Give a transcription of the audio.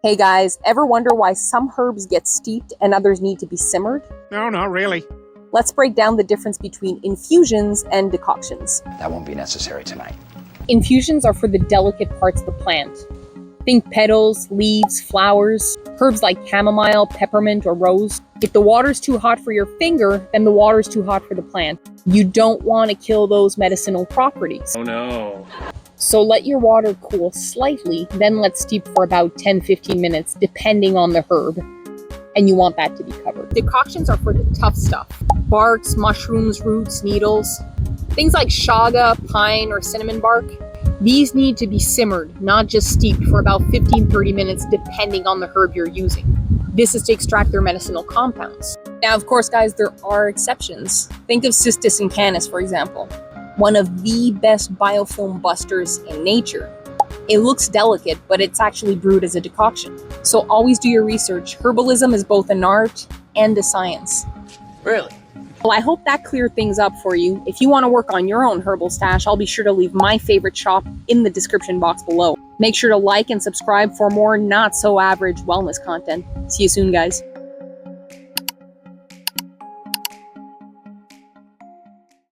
Hey guys, ever wonder why some herbs get steeped and others need to be simmered? No, not really. Let's break down the difference between infusions and decoctions. That won't be necessary tonight. Infusions are for the delicate parts of the plant. Think petals, leaves, flowers, herbs like chamomile, peppermint, or rose. If the water's too hot for your finger, then the water's too hot for the plant. You don't want to kill those medicinal properties. Oh no. So let your water cool slightly, then let steep for about 10-15 minutes, depending on the herb. And you want that to be covered. Decoctions are for the tough stuff. Barks, mushrooms, roots, needles. Things like chaga, pine, or cinnamon bark. These need to be simmered, not just steeped, for about 15-30 minutes, depending on the herb you're using. This is to extract their medicinal compounds. Now, of course, guys, there are exceptions. Think of Cistus and Canis, for example. One of the best biofilm busters in nature. It looks delicate, but it's actually brewed as a decoction. So always do your research. Herbalism is both an art and a science. Really? Well, I hope that cleared things up for you. If you want to work on your own herbal stash, I'll be sure to leave my favorite shop in the description box below. Make sure to like and subscribe for more not-so-average wellness content. See you soon, guys.